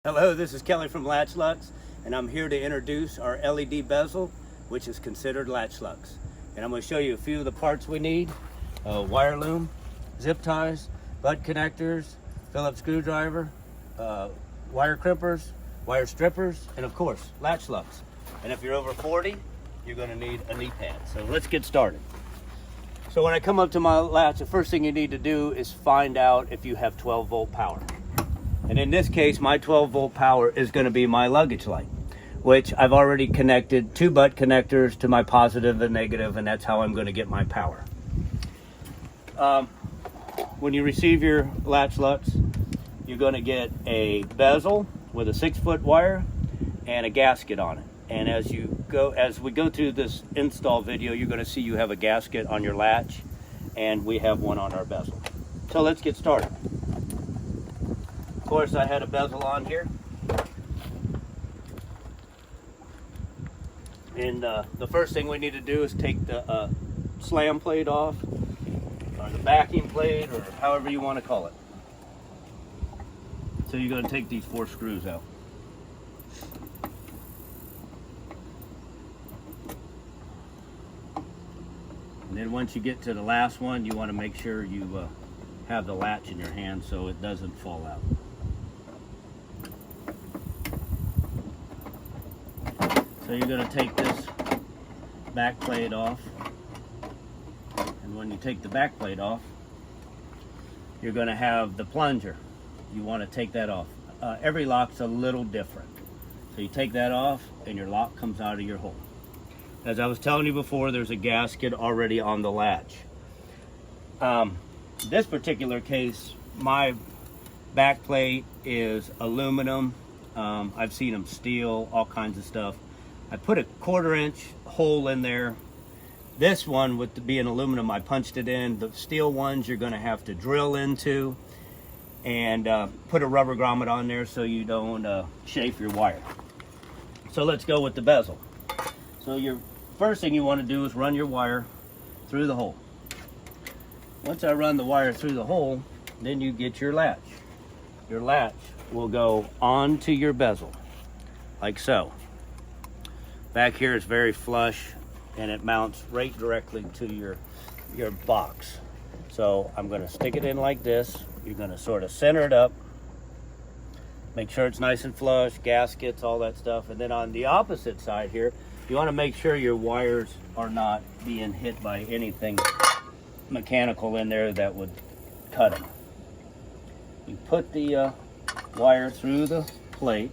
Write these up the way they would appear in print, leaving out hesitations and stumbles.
Hello, this is Kelly from LatchLux, and I'm here to introduce our LED bezel, which is considered LatchLux. And I'm going to show you a few of the parts we need: wire loom, zip ties, butt connectors, Phillips screwdriver, wire crimpers, wire strippers, and of course, LatchLux. And if you're over 40, you're going to need a knee pad. So let's get started. So when I come up to my latch, the first thing you need to do is find out if you have 12-volt power. And in this case, my 12-volt power is going to be my luggage light, which I've already connected two butt connectors to my positive and negative, and that's how I'm going to get my power. When you receive your LatchLux, you're going to get a bezel with a 6-foot wire and a gasket on it. And as we go through this install video, you're going to see you have a gasket on your latch, and we have one on our bezel. So let's get started. Of course, I had a bezel on here, and the first thing we need to do is take the slam plate off, or the backing plate, or however you want to call it. So you're going to take these 4 screws out. And then once you get to the last one, you want to make sure you have the latch in your hand so it doesn't fall out. So you're going to take this back plate off, and when you take the back plate off, you're going to have the plunger. You want to take that off. Every lock's a little different. So you take that off and your lock comes out of your hole. As I was telling you before, there's a gasket already on the latch. This particular case, my back plate is aluminum. I've seen them steel, all kinds of stuff. I put a 1/4-inch hole in there. This one, with being aluminum, I punched it in. The steel ones you're going to have to drill into and put a rubber grommet on there so you don't chafe your wire. So let's go with the bezel. So your first thing you want to do is run your wire through the hole. Once I run the wire through the hole, then you get your latch. Your latch will go onto your bezel, like so. Back here is very flush, and it mounts right directly to your box. So I'm going to stick it in like this. You're going to sort of center it up, make sure it's nice and flush, gaskets, all that stuff. And then on the opposite side here, you want to make sure your wires are not being hit by anything mechanical in there that would cut them. You put the wire through the plate.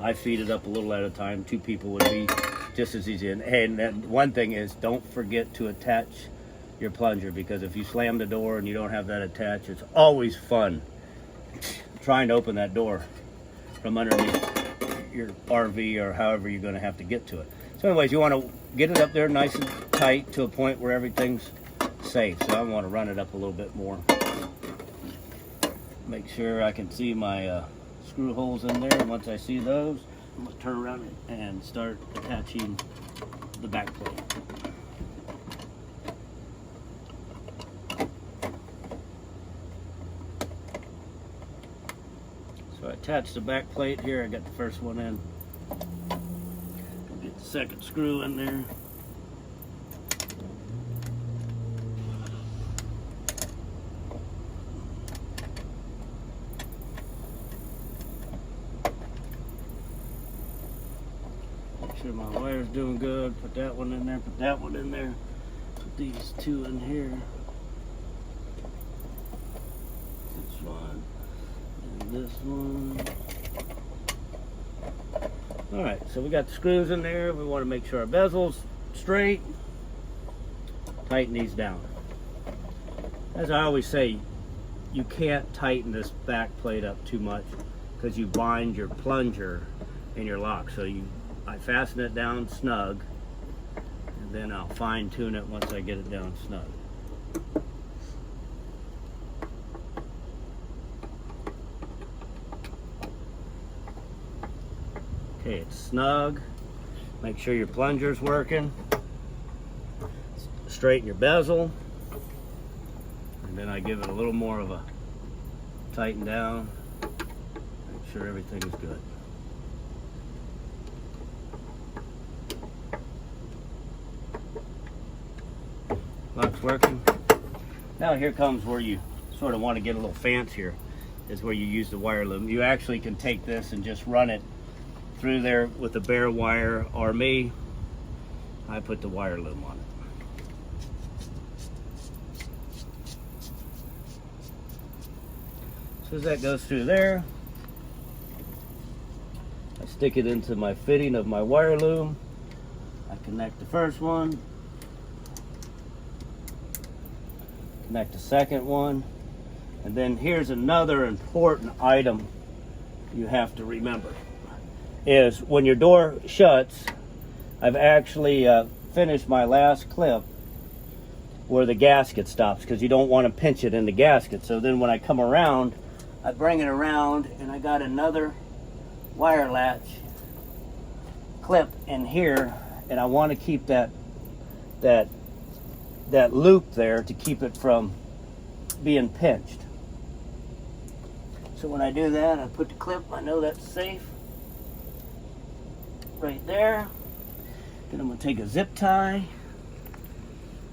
I feed it up a little at a time. 2 people would be just as easy. And then one thing is, don't forget to attach your plunger, because if you slam the door and you don't have that attached, it's always fun trying to open that door from underneath your RV or however you're going to have to get to it. So anyways, you want to get it up there nice and tight to a point where everything's safe. So I want to run it up a little bit more. Make sure I can see my screw holes in there. And once I see those, I'm going to turn around and start attaching the back plate. So I attached the back plate here. I got the first one in. Get the second screw in there. Make sure my wire's doing good. Put that one in there, put that one in there. Put these 2 in here. This one. This one. All right, so we got the screws in there. We want to make sure our bezel's straight. Tighten these down. As I always say, you can't tighten this back plate up too much because you bind your plunger in your lock. So I fasten it down snug, and then I'll fine tune it once I get it down snug. Okay, it's snug. Make sure your plunger's working. Straighten your bezel. And then I give it a little more of a tighten down. sure everything is good. Lock's working. Now here comes where you sort of want to get a little fancier, is where you use the wire loom. You actually can take this and just run it through there with the bare wire, or me, I put the wire loom on it. As soon as that goes through there, I stick it into my fitting of my wire loom. I connect the first one, connect the second one, and then here's another important item you have to remember, is when your door shuts, I've actually finished my last clip where the gasket stops, because you don't want to pinch it in the gasket. So then when I come around, I bring it around and I got another wire latch clip in here, and I want to keep that loop there to keep it from being pinched. So when I do that, I put the clip, I know that's safe right there. Then I'm going to take a zip tie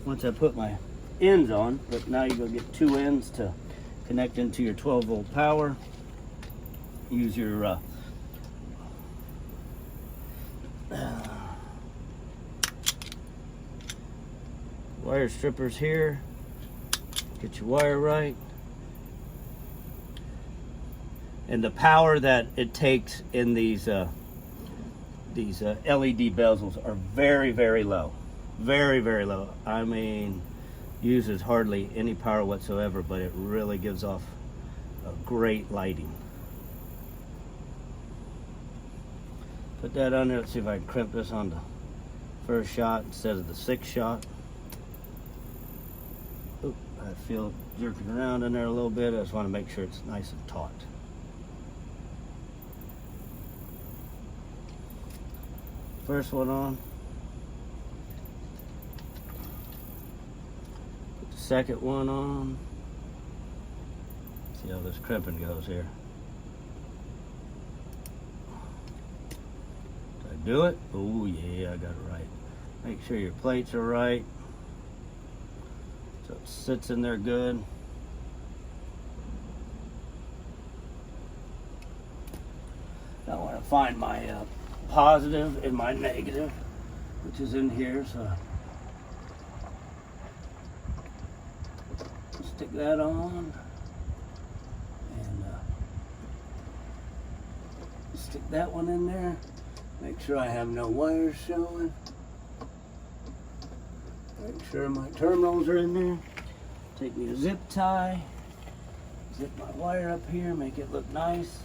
once I put my ends on, but now you're going to get two ends to connect into your 12 volt power. Use your wire strippers here. Get your wire right. And the power that it takes in these LED bezels are very, very low. Very, very low. I mean, uses hardly any power whatsoever, but it really gives off a great lighting. Put that on there. Let's see if I can crimp this on the first shot instead of the sixth shot. Oop, I feel it jerking around in there a little bit. I just want to make sure it's nice and taut. First one on. Put the second one on. See how this crimping goes here. Did I do it? Oh yeah, I got it right. Make sure your plates are right, so it sits in there good. Now I want to find my positive and my negative, which is in here, so stick that on and stick that one in there. Make sure I have no wires showing. Make sure my terminals are in there. Take me a zip tie, zip my wire up here, make it look nice.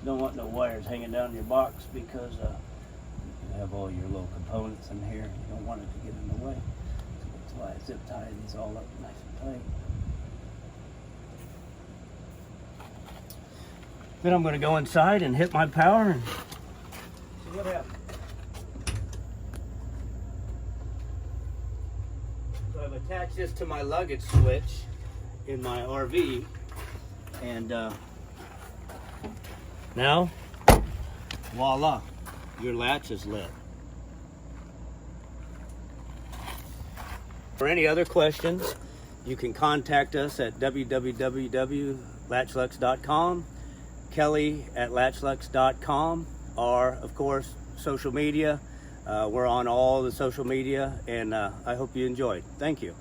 You don't want no wires hanging down your box, because you have all your little components in here. You don't want it to get in the way. So that's why I zip tie these all up nice and tight. Then I'm going to go inside and hit my power and see what happens. So I've attached this to my luggage switch in my RV, and now, voila, your latch is lit. For any other questions, you can contact us at www.LatchLux.com, Kelly@LatchLux.com, or of course, social media. We're on all the social media, and I hope you enjoyed. Thank you.